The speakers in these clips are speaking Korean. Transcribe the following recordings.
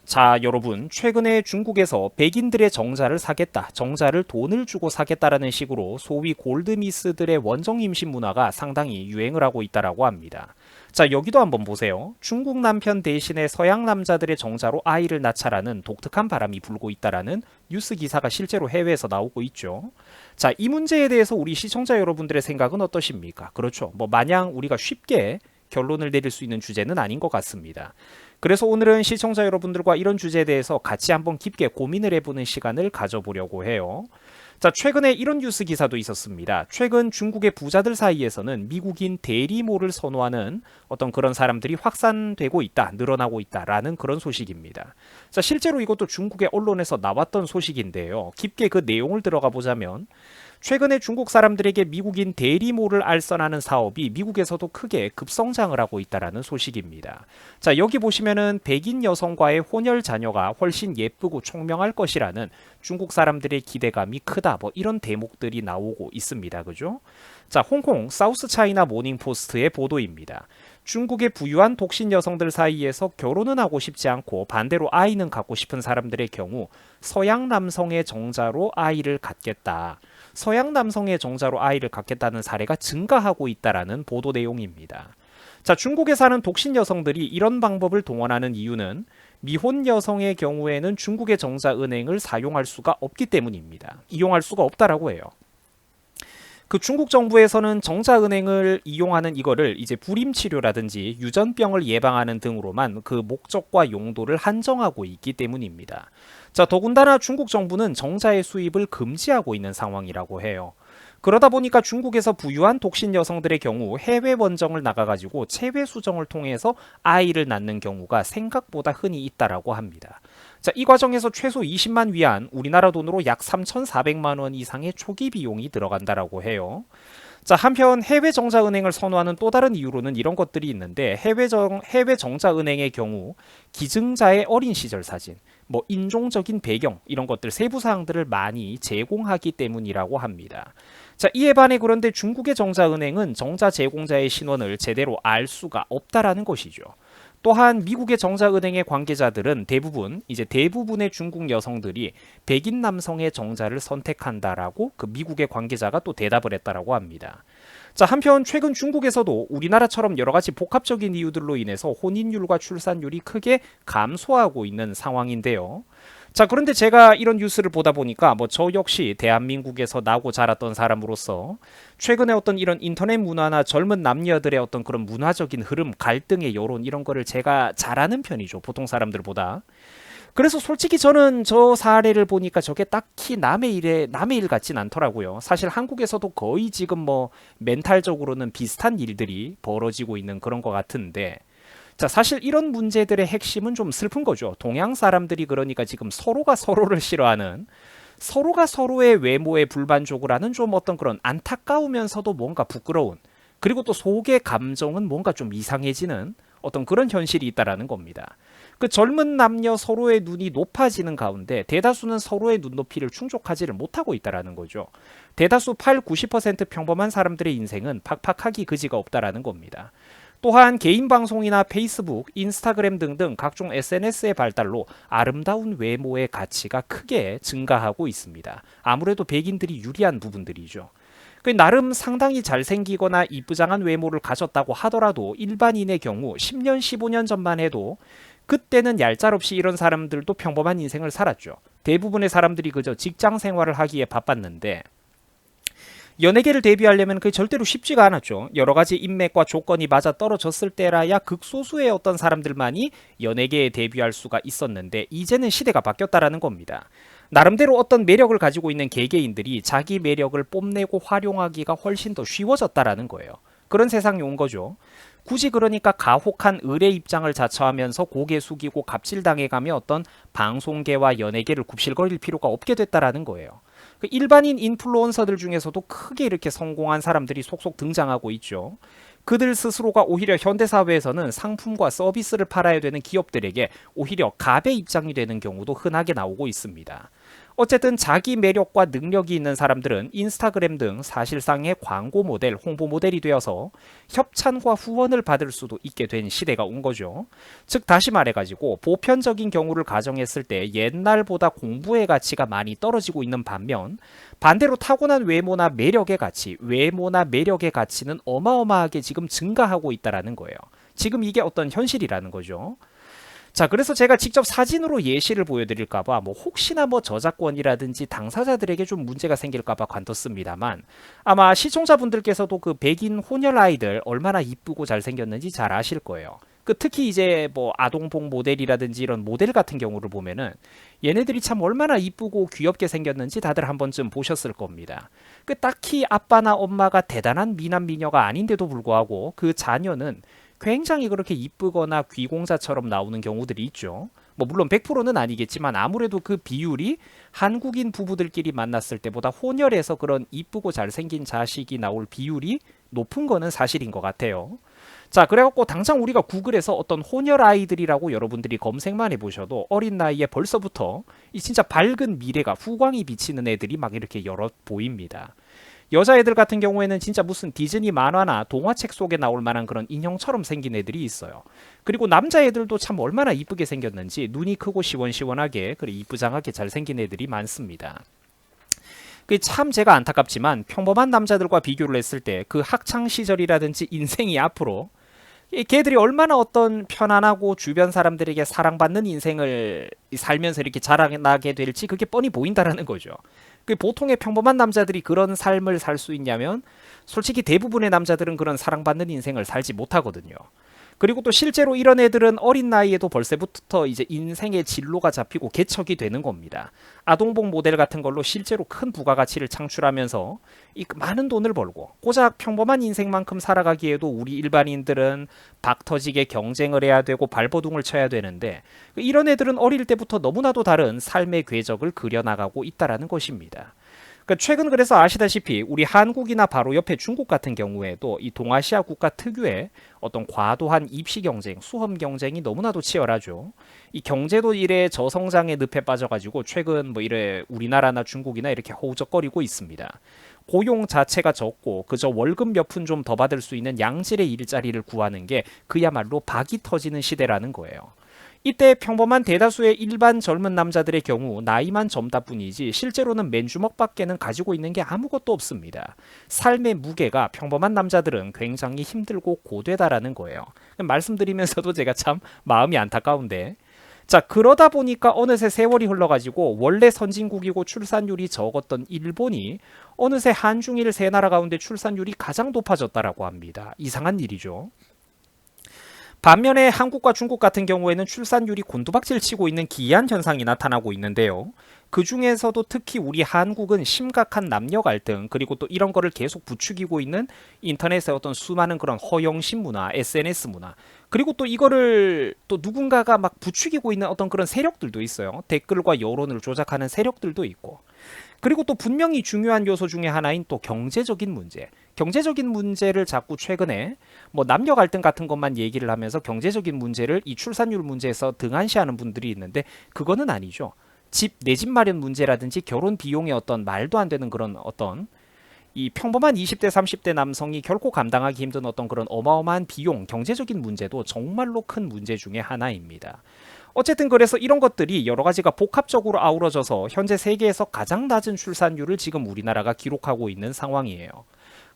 자, 여러분, 최근에 중국에서 백인들의 정자를 사겠다, 정자를 돈을 주고 사겠다라는 식으로 소위 골드미스들의 원정 임신 문화가 상당히 유행을 하고 있다라고 합니다. 자, 여기도 한번 보세요. 중국 남편 대신에 서양 남자들의 정자로 아이를 낳자라는 독특한 바람이 불고 있다라는 뉴스 기사가 실제로 해외에서 나오고 있죠. 자, 이 문제에 대해서 우리 시청자 여러분들의 생각은 어떠십니까? 그렇죠. 마냥 우리가 쉽게 결론을 내릴 수 있는 주제는 아닌 것 같습니다. 그래서 오늘은 시청자 여러분들과 이런 주제에 대해서 같이 한번 깊게 고민을 해보는 시간을 가져보려고 해요. 자, 최근에 이런 뉴스 기사도 있었습니다. 최근 중국의 부자들 사이에서는 미국인 대리모를 선호하는 어떤 그런 사람들이 확산되고 있다, 늘어나고 있다라는 그런 소식입니다. 자, 실제로 이것도 중국의 언론에서 나왔던 소식인데요. 깊게 그 내용을 들어가 보자면 최근에 중국 사람들에게 미국인 대리모를 알선하는 사업이 미국에서도 크게 급성장을 하고 있다라는 소식입니다. 자, 여기 보시면은 백인 여성과의 혼혈 자녀가 훨씬 예쁘고 총명할 것이라는 중국 사람들의 기대감이 크다, 이런 대목들이 나오고 있습니다. 그죠? 자, 홍콩 사우스 차이나 모닝 포스트의 보도입니다. 중국의 부유한 독신 여성들 사이에서 결혼은 하고 싶지 않고 반대로 아이는 갖고 싶은 사람들의 경우 서양 남성의 정자로 아이를 갖겠다, 서양 남성의 정자로 아이를 갖겠다는 사례가 증가하고 있다라는 보도 내용입니다. 자, 중국에 사는 독신 여성들이 이런 방법을 동원하는 이유는 미혼 여성의 경우에는 중국의 정자 은행을 사용할 수가 없기 때문입니다. 이용할 수가 없다라고 해요. 그 중국 정부에서는 정자은행을 이용하는 이거를 이제 불임 치료라든지 유전병을 예방하는 등으로만 그 목적과 용도를 한정하고 있기 때문입니다. 자, 더군다나 중국 정부는 정자의 수입을 금지하고 있는 상황이라고 해요. 그러다 보니까 중국에서 부유한 독신 여성들의 경우 해외 원정을 나가가지고 체외 수정을 통해서 아이를 낳는 경우가 생각보다 흔히 있다라고 합니다. 자, 이 과정에서 최소 20만 위안, 우리나라 돈으로 약 3,400만 원 이상의 초기 비용이 들어간다라고 해요. 자, 한편 해외 정자은행을 선호하는 또 다른 이유로는 이런 것들이 있는데 해외 정자은행의 경우 기증자의 어린 시절 사진, 인종적인 배경, 이런 것들 세부 사항들을 많이 제공하기 때문이라고 합니다. 자, 이에 반해 그런데 중국의 정자은행은 정자 제공자의 신원을 제대로 알 수가 없다라는 것이죠. 또한 미국의 정자은행의 관계자들은 대부분의 중국 여성들이 백인 남성의 정자를 선택한다라고 그 미국의 관계자가 또 대답을 했다라고 합니다. 자, 한편 최근 중국에서도 우리나라처럼 여러 가지 복합적인 이유들로 인해서 혼인율과 출산율이 크게 감소하고 있는 상황인데요. 자, 그런데 제가 이런 뉴스를 보다 보니까 저 역시 대한민국에서 나고 자랐던 사람으로서 최근에 어떤 이런 인터넷 문화나 젊은 남녀들의 어떤 그런 문화적인 흐름, 갈등의 여론, 이런 거를 제가 잘 아는 편이죠, 보통 사람들보다. 그래서 솔직히 저는 저 사례를 보니까 저게 딱히 남의 일 같진 않더라고요. 사실 한국에서도 거의 지금 멘탈적으로는 비슷한 일들이 벌어지고 있는 그런 것 같은데, 자, 사실 이런 문제들의 핵심은 좀 슬픈 거죠. 동양 사람들이 그러니까 지금 서로가 서로를 싫어하는, 서로가 서로의 외모에 불만족을 하는 좀 어떤 그런 안타까우면서도 뭔가 부끄러운, 그리고 또 속의 감정은 뭔가 좀 이상해지는 어떤 그런 현실이 있다라는 겁니다. 그 젊은 남녀 서로의 눈이 높아지는 가운데 대다수는 서로의 눈높이를 충족하지를 못하고 있다라는 거죠. 대다수 8, 90% 평범한 사람들의 인생은 팍팍하기 그지가 없다라는 겁니다. 또한 개인 방송이나 페이스북, 인스타그램 등등 각종 SNS의 발달로 아름다운 외모의 가치가 크게 증가하고 있습니다. 아무래도 백인들이 유리한 부분들이죠. 나름 상당히 잘생기거나 이쁘장한 외모를 가졌다고 하더라도 일반인의 경우 10년, 15년 전만 해도 그때는 얄짤없이 이런 사람들도 평범한 인생을 살았죠. 대부분의 사람들이 그저 직장 생활을 하기에 바빴는데 연예계를 데뷔하려면 그게 절대로 쉽지가 않았죠. 여러 가지 인맥과 조건이 맞아 떨어졌을 때라야 극소수의 어떤 사람들만이 연예계에 데뷔할 수가 있었는데 이제는 시대가 바뀌었다라는 겁니다. 나름대로 어떤 매력을 가지고 있는 개개인들이 자기 매력을 뽐내고 활용하기가 훨씬 더 쉬워졌다라는 거예요. 그런 세상이 온 거죠. 굳이 그러니까 가혹한 을의 입장을 자처하면서 고개 숙이고 갑질당해가며 어떤 방송계와 연예계를 굽실거릴 필요가 없게 됐다라는 거예요. 일반인 인플루언서들 중에서도 크게 이렇게 성공한 사람들이 속속 등장하고 있죠. 그들 스스로가 오히려 현대사회에서는 상품과 서비스를 팔아야 되는 기업들에게 오히려 갑의 입장이 되는 경우도 흔하게 나오고 있습니다. 어쨌든 자기 매력과 능력이 있는 사람들은 인스타그램 등 사실상의 광고 모델, 홍보 모델이 되어서 협찬과 후원을 받을 수도 있게 된 시대가 온 거죠. 즉 다시 말해가지고 보편적인 경우를 가정했을 때 옛날보다 공부의 가치가 많이 떨어지고 있는 반면 반대로 타고난 외모나 매력의 가치, 외모나 매력의 가치는 어마어마하게 지금 증가하고 있다라는 거예요. 지금 이게 어떤 현실이라는 거죠. 자, 그래서 제가 직접 사진으로 예시를 보여드릴까봐 혹시나 저작권이라든지 당사자들에게 좀 문제가 생길까봐 관뒀습니다만 아마 시청자분들께서도 그 백인 혼혈 아이들 얼마나 이쁘고 잘생겼는지 잘 아실 거예요. 특히 이제 아동복 모델이라든지 이런 모델 같은 경우를 보면은 얘네들이 참 얼마나 이쁘고 귀엽게 생겼는지 다들 한 번쯤 보셨을 겁니다. 딱히 아빠나 엄마가 대단한 미남 미녀가 아닌데도 불구하고 그 자녀는 굉장히 그렇게 이쁘거나 귀공자처럼 나오는 경우들이 있죠. 물론 100%는 아니겠지만 아무래도 그 비율이 한국인 부부들끼리 만났을 때보다 혼혈해서 그런 이쁘고 잘생긴 자식이 나올 비율이 높은 거는 사실인 것 같아요. 자, 그래갖고 당장 우리가 구글에서 어떤 혼혈 아이들이라고 여러분들이 검색만 해보셔도 어린 나이에 벌써부터 이 진짜 밝은 미래가 후광이 비치는 애들이 막 이렇게 여러 보입니다. 여자애들 같은 경우에는 진짜 무슨 디즈니 만화나 동화책 속에 나올 만한 그런 인형처럼 생긴 애들이 있어요. 그리고 남자애들도 참 얼마나 이쁘게 생겼는지 눈이 크고 시원시원하게 그리고 이쁘장하게 잘생긴 애들이 많습니다. 참 제가 안타깝지만 평범한 남자들과 비교를 했을 때 그 학창 시절이라든지 인생이 앞으로 걔들이 얼마나 어떤 편안하고 주변 사람들에게 사랑받는 인생을 살면서 이렇게 자라나게 될지 그게 뻔히 보인다라는 거죠. 보통의 평범한 남자들이 그런 삶을 살 수 있냐면 솔직히 대부분의 남자들은 그런 사랑받는 인생을 살지 못하거든요. 그리고 또 실제로 이런 애들은 어린 나이에도 벌써부터 이제 인생의 진로가 잡히고 개척이 되는 겁니다. 아동복 모델 같은 걸로 실제로 큰 부가가치를 창출하면서 이 많은 돈을 벌고 고작 평범한 인생만큼 살아가기에도 우리 일반인들은 박터지게 경쟁을 해야 되고 발버둥을 쳐야 되는데 이런 애들은 어릴 때부터 너무나도 다른 삶의 궤적을 그려나가고 있다라는 것입니다. 최근 그래서 아시다시피 우리 한국이나 바로 옆에 중국 같은 경우에도 이 동아시아 국가 특유의 어떤 과도한 입시 경쟁, 수험 경쟁이 너무나도 치열하죠. 이 경제도 이래 저성장의 늪에 빠져가지고 최근 이래 우리나라나 중국이나 이렇게 허우적거리고 있습니다. 고용 자체가 적고 그저 월급 몇 푼 좀 더 받을 수 있는 양질의 일자리를 구하는 게 그야말로 박이 터지는 시대라는 거예요. 이때 평범한 대다수의 일반 젊은 남자들의 경우 나이만 젊다 뿐이지 실제로는 맨주먹밖에는 가지고 있는 게 아무것도 없습니다. 삶의 무게가 평범한 남자들은 굉장히 힘들고 고되다라는 거예요. 말씀드리면서도 제가 참 마음이 안타까운데 자, 그러다 보니까 어느새 세월이 흘러가지고 원래 선진국이고 출산율이 적었던 일본이 어느새 한중일 세 나라 가운데 출산율이 가장 높아졌다라고 합니다. 이상한 일이죠. 반면에 한국과 중국 같은 경우에는 출산율이 곤두박질 치고 있는 기이한 현상이 나타나고 있는데요. 그 중에서도 특히 우리 한국은 심각한 남녀 갈등 그리고 또 이런 거를 계속 부추기고 있는 인터넷의 어떤 수많은 그런 허영심 문화, SNS 문화 그리고 또 이거를 또 누군가가 막 부추기고 있는 어떤 그런 세력들도 있어요. 댓글과 여론을 조작하는 세력들도 있고 그리고 또 분명히 중요한 요소 중에 하나인 또 경제적인 문제. 경제적인 문제를 자꾸 최근에 남녀 갈등 같은 것만 얘기를 하면서 경제적인 문제를 이 출산율 문제에서 등한시하는 분들이 있는데 그거는 아니죠. 내 집 마련 문제라든지 결혼 비용의 어떤 말도 안 되는 그런 어떤 이 평범한 20대 30대 남성이 결코 감당하기 힘든 어떤 그런 어마어마한 비용, 경제적인 문제도 정말로 큰 문제 중에 하나입니다. 어쨌든 그래서 이런 것들이 여러 가지가 복합적으로 아우러져서 현재 세계에서 가장 낮은 출산율을 지금 우리나라가 기록하고 있는 상황이에요.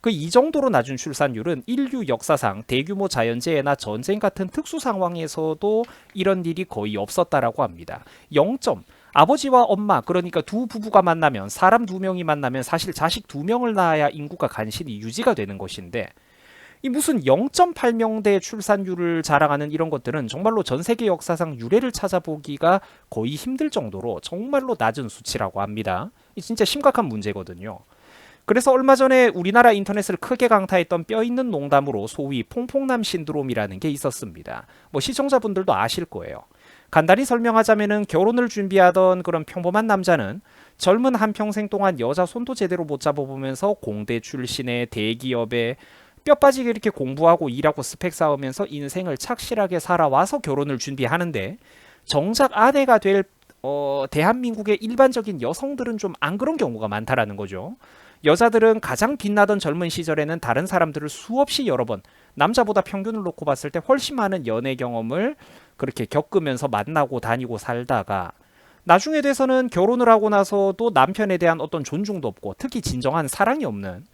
이 정도로 낮은 출산율은 인류 역사상 대규모 자연재해나 전쟁 같은 특수 상황에서도 이런 일이 거의 없었다라고 합니다. 0점. 아버지와 엄마 그러니까 두 부부가 만나면 사람 두 명이 만나면 사실 자식 두 명을 낳아야 인구가 간신히 유지가 되는 것인데 이 무슨 0.8명대 출산율을 자랑하는 이런 것들은 정말로 전 세계 역사상 유례를 찾아보기가 거의 힘들 정도로 정말로 낮은 수치라고 합니다. 이 진짜 심각한 문제거든요. 그래서 얼마 전에 우리나라 인터넷을 크게 강타했던 뼈있는 농담으로 소위 퐁퐁남 신드롬이라는 게 있었습니다. 시청자분들도 아실 거예요. 간단히 설명하자면은 결혼을 준비하던 그런 평범한 남자는 젊은 한평생 동안 여자 손도 제대로 못 잡아보면서 공대 출신의 대기업에 뼈 빠지게 이렇게 공부하고 일하고 스펙 쌓으면서 인생을 착실하게 살아와서 결혼을 준비하는데 정작 아내가 될 대한민국의 일반적인 여성들은 좀 안 그런 경우가 많다라는 거죠. 여자들은 가장 빛나던 젊은 시절에는 다른 사람들을 수없이 여러 번, 남자보다 평균을 놓고 봤을 때 훨씬 많은 연애 경험을 그렇게 겪으면서 만나고 다니고 살다가 나중에 돼서는 결혼을 하고 나서도 남편에 대한 어떤 존중도 없고 특히 진정한 사랑이 없는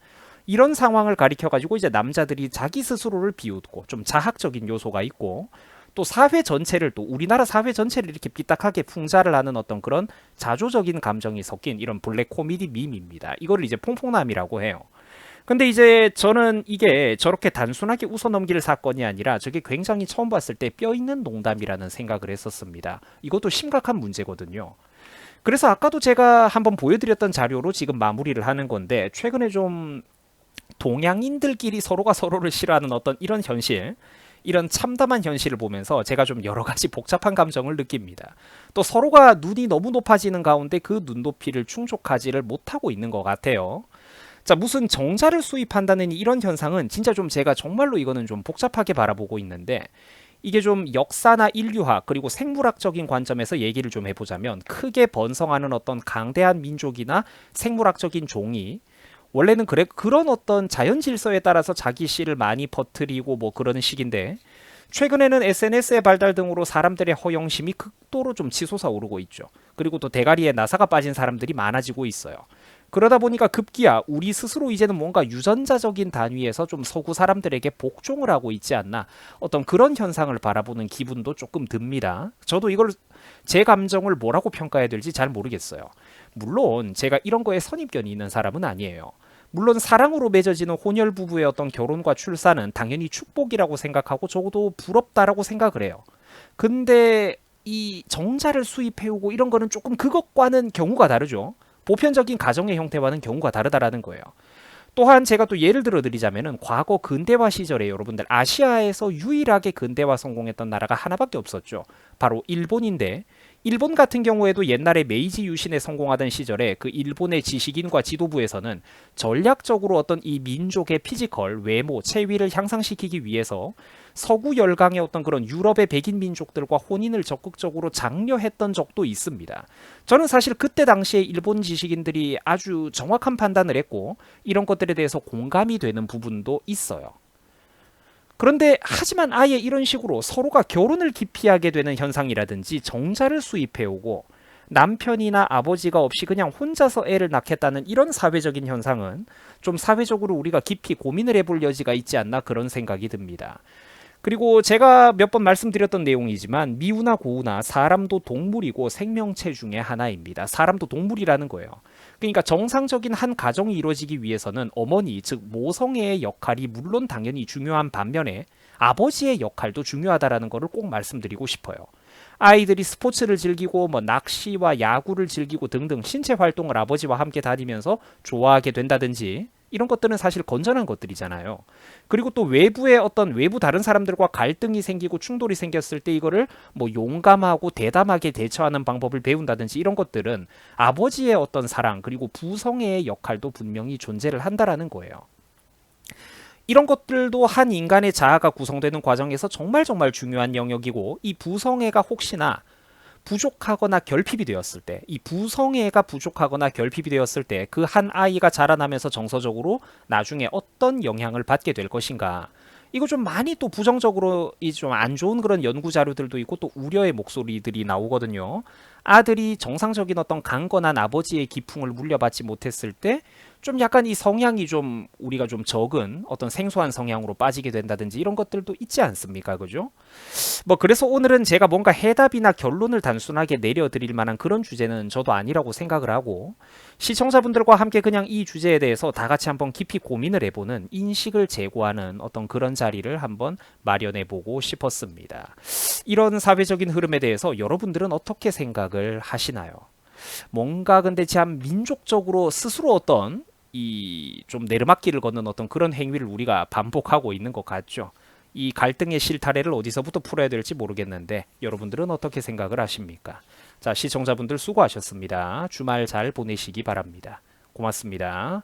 이런 상황을 가리켜가지고 이제 남자들이 자기 스스로를 비웃고 좀 자학적인 요소가 있고 또 사회 전체를 또 우리나라 사회 전체를 이렇게 삐딱하게 풍자를 하는 어떤 그런 자조적인 감정이 섞인 이런 블랙 코미디 밈입니다. 이거를 이제 퐁퐁남이라고 해요. 근데 이제 저는 이게 저렇게 단순하게 웃어넘길 사건이 아니라 저게 굉장히 처음 봤을 때 뼈 있는 농담이라는 생각을 했었습니다. 이것도 심각한 문제거든요. 그래서 아까도 제가 한번 보여드렸던 자료로 지금 마무리를 하는 건데 최근에 좀 동양인들끼리 서로가 서로를 싫어하는 어떤 이런 현실, 이런 참담한 현실을 보면서 제가 좀 여러 가지 복잡한 감정을 느낍니다. 또 서로가 눈이 너무 높아지는 가운데 그 눈높이를 충족하지를 못하고 있는 것 같아요. 자, 무슨 정자를 수입한다는 이런 현상은 진짜 좀 제가 정말로 이거는 좀 복잡하게 바라보고 있는데 이게 좀 역사나 인류학 그리고 생물학적인 관점에서 얘기를 좀 해보자면 크게 번성하는 어떤 강대한 민족이나 생물학적인 종이 원래는 그런 어떤 자연 질서에 따라서 자기 씨를 많이 퍼뜨리고 뭐 그러는 식인데 최근에는 SNS의 발달 등으로 사람들의 허영심이 극도로 좀 치솟아 오르고 있죠. 그리고 또 대가리에 나사가 빠진 사람들이 많아지고 있어요. 그러다 보니까 급기야 우리 스스로 이제는 뭔가 유전자적인 단위에서 좀 서구 사람들에게 복종을 하고 있지 않나 어떤 그런 현상을 바라보는 기분도 조금 듭니다. 저도 이걸 제 감정을 뭐라고 평가해야 될지 잘 모르겠어요. 물론 제가 이런 거에 선입견이 있는 사람은 아니에요. 물론 사랑으로 맺어지는 혼혈 부부의 어떤 결혼과 출산은 당연히 축복이라고 생각하고 적어도 부럽다라고 생각을 해요. 근데 이 정자를 수입해오고 이런 거는 조금 그것과는 경우가 다르죠. 보편적인 가정의 형태와는 경우가 다르다라는 거예요. 또한 제가 또 예를 들어 드리자면은 과거 근대화 시절에 여러분들 아시아에서 유일하게 근대화 성공했던 나라가 하나밖에 없었죠. 바로 일본인데 일본 같은 경우에도 옛날에 메이지 유신에 성공하던 시절에 그 일본의 지식인과 지도부에서는 전략적으로 어떤 이 민족의 피지컬, 외모, 체위를 향상시키기 위해서 서구 열강의 어떤 그런 유럽의 백인 민족들과 혼인을 적극적으로 장려했던 적도 있습니다. 저는 사실 그때 당시에 일본 지식인들이 아주 정확한 판단을 했고 이런 것들에 대해서 공감이 되는 부분도 있어요. 그런데 하지만 아예 이런 식으로 서로가 결혼을 기피하게 되는 현상이라든지 정자를 수입해오고 남편이나 아버지가 없이 그냥 혼자서 애를 낳겠다는 이런 사회적인 현상은 좀 사회적으로 우리가 깊이 고민을 해볼 여지가 있지 않나 그런 생각이 듭니다. 그리고 제가 몇 번 말씀드렸던 내용이지만 미우나 고우나 사람도 동물이고 생명체 중에 하나입니다. 사람도 동물이라는 거예요. 그러니까 정상적인 한 가정이 이루어지기 위해서는 어머니, 즉 모성애의 역할이 물론 당연히 중요한 반면에 아버지의 역할도 중요하다라는 것을 꼭 말씀드리고 싶어요. 아이들이 스포츠를 즐기고 뭐 낚시와 야구를 즐기고 등등 신체 활동을 아버지와 함께 다니면서 좋아하게 된다든지 이런 것들은 사실 건전한 것들이잖아요. 그리고 또 외부의 어떤 외부 다른 사람들과 갈등이 생기고 충돌이 생겼을 때 이거를 뭐 용감하고 대담하게 대처하는 방법을 배운다든지 이런 것들은 아버지의 어떤 사랑 그리고 부성애의 역할도 분명히 존재를 한다라는 거예요. 이런 것들도 한 인간의 자아가 구성되는 과정에서 정말 중요한 영역이고 이 부성애가 혹시나 부족하거나 결핍이 되었을 때, 이 부성애가 부족하거나 결핍이 되었을 때 그 한 아이가 자라나면서 정서적으로 나중에 어떤 영향을 받게 될 것인가. 이거 좀 많이 또 부정적으로 좀 안 좋은 그런 연구 자료들도 있고 또 우려의 목소리들이 나오거든요. 아들이 정상적인 어떤 강건한 아버지의 기풍을 물려받지 못했을 때 좀 약간 이 성향이 좀 우리가 좀 적은 어떤 생소한 성향으로 빠지게 된다든지 이런 것들도 있지 않습니까? 그죠? 뭐 그래서 오늘은 제가 뭔가 해답이나 결론을 단순하게 내려드릴 만한 그런 주제는 저도 아니라고 생각을 하고 시청자분들과 함께 그냥 이 주제에 대해서 다 같이 한번 깊이 고민을 해보는 인식을 제고하는 어떤 그런 자리를 한번 마련해 보고 싶었습니다. 이런 사회적인 흐름에 대해서 여러분들은 어떻게 생각을 하시나요? 뭔가 근데 참 민족적으로 스스로 어떤 이 좀 내르막길을 걷는 어떤 그런 행위를 우리가 반복하고 있는 것 같죠. 이 갈등의 실타래를 어디서부터 풀어야 될지 모르겠는데 여러분들은 어떻게 생각을 하십니까? 자, 시청자분들 수고하셨습니다. 주말 잘 보내시기 바랍니다. 고맙습니다.